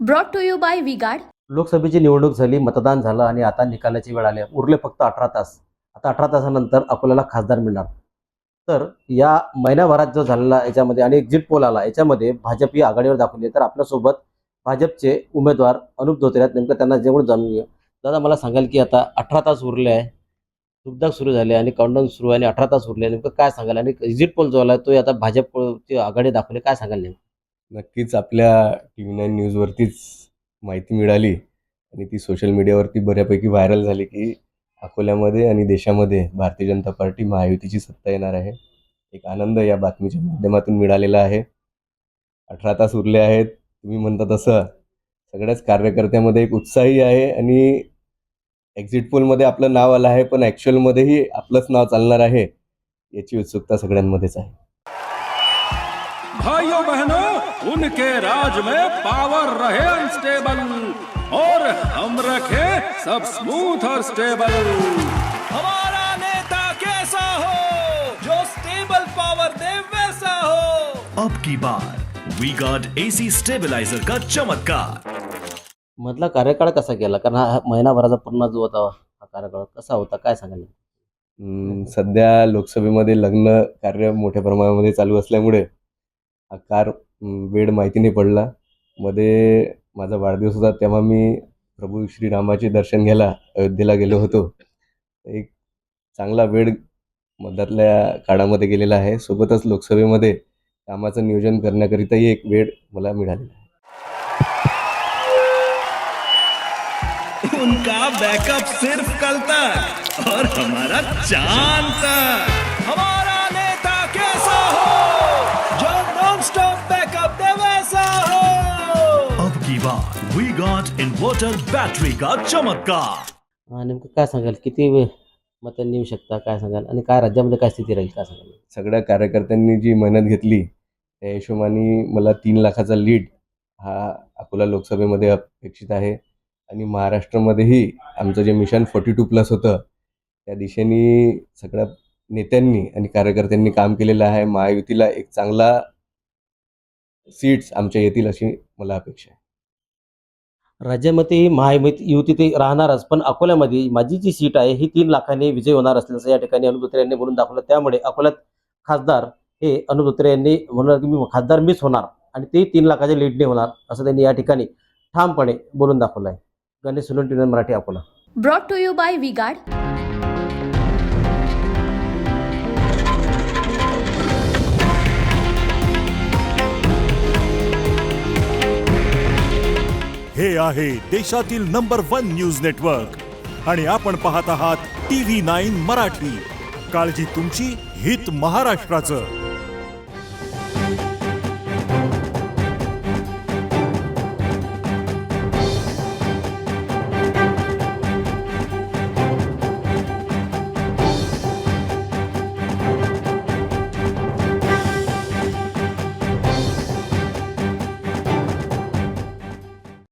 Brought to you by V-Guard. लोकसभेची निवडणूक झाली, मतदान झालं आणि आता निकालाची वेळ आली. उरले फक्त 18 तास. आता 18 तासानंतर आपल्याला खासदार मिळणार. तर या महिन्याभरात जो झालेला याच्यामध्ये आणि एक्झिट पोल आला, याच्यामध्ये भाजप ही आघाडीवर दाखवली. तर आपल्यासोबत भाजपचे उमेदवार अनुप धोत्रे आहेत. नेमकं त्यांना जेवढं जाणून घेऊ. दादा, मला सांगाल की आता 18 तास उरले आहे, दुग्धक सुरू झाले आणि काउंटडाऊन सुरू आहे आणि 18 तास उरले. नेमकं काय सांगाल? आणि एक्झिट पोल जो आला तो आता भाजपची आघाडी दाखवली, काय सांगाल नेमकं? नक्कीच आपल्या TV9 न्यूजवरतीच माहिती मिळाली आणि ती सोशल मीडियावरती बऱ्यापैकी व्हायरल झाली की अकोल्यामध्ये आणि देशामध्ये भारतीय जनता पार्टी महायुतीची सत्ता येणार आहे. एक आनंद या बातमीच्या माध्यमातून मिळालेला आहे. 18 तास उरले आहेत. तुम्ही म्हणता तसं सगळ्याच कार्यकर्त्यामध्ये एक उत्साही आहे आणि एक्झिट पोलमध्ये आपलं नाव आलं आहे, पण ॲक्च्युअलमध्येही आपलंच नाव चालणार आहे याची उत्सुकता सगळ्यांमध्येच आहे. भाइयों बहनों, उनके राज में पावर रहे अनस्टेबल और हम रखे सब स्मूथ और स्टेबल. हमारा नेता कैसा हो जो स्टेबल पावर दे वैसा हो. अब की बार वी गॉट एसी स्टेबलाइजर का चमत्कार. मधला कार्यकाळ कसा गेला? कारण हा महिनाभराचा पूर्ण जो होता हा कार्यकाळ कसा होता, काय सांगाल? सध्या लोकसभेमध्ये लग्न कार्य मोठ्या प्रमाणामध्ये चालू असल्यामुळे हा वेळ माहिती नाही पडला. मध्ये माझा वाढदिवस होता, तेव्हा मी प्रभू श्रीरामाचे दर्शन घ्यायला अयोध्येला गेलो होतो. एक चांगला वेळ मधातल्या काळामध्ये गेलेला आहे. सोबतच लोकसभेमध्ये कामाचं नियोजन करण्याकरिताही एक वेळ मला मिळालेला आहे. उनका बैकअप सिर्फ कल तक और हमारा चांद तक. हमारा नेता कैसा हो जो नॉन स्टॉप बैकअप दे वैसा हो. अब की बार वी गॉट इन्वर्टर बैटरी का चमत्कार. नेमकं काय सांगाल? किती मतं येऊ शकता, काय सांगाल? आणि काय राज्यामध्ये काय स्थिती राहील, काय सांगाल? सगळ्या कार्यकर्त्यांनी जी मेहनत घेतली त्या हिशोबाने मला 3 लाखाचा लीड हा अकोला लोकसभेमध्ये अपेक्षित आहे. आणि महाराष्ट्रामध्येही आमचं जे मिशन 42+ होतं त्या दिशेने सगळ्या नेत्यांनी आणि कार्यकर्त्यांनी काम केलेलं आहे. महायुतीला एक चांगला सीट्स आमच्या येतील अशी मला अपेक्षा आहे. राज्यामध्ये महायुती ते राहणारच, पण अकोल्यामध्ये माझी जी सीट आहे ही 3 लाखाने विजय होणार असल्याचं या ठिकाणी अनुप धोत्रे यांनी बोलून दाखवलं. त्यामुळे अकोल्यात खासदार हे अनुप धोत्रे यांनी म्हणलं की मी खासदार मीच होणार आणि ते 3 लाखाच्या लीडने होणार असं त्यांनी या ठिकाणी ठामपणे बोलून दाखवलं आहे. Ganesh Solanki, TV9 Marathi, Akola. Brought to you by V-Guard. हे आहे देशातील नंबर 1 न्यूज नेटवर्क आणि आपण पाहत आहात TV9 मराठी. काळजी तुमची, हित महाराष्ट्राचं.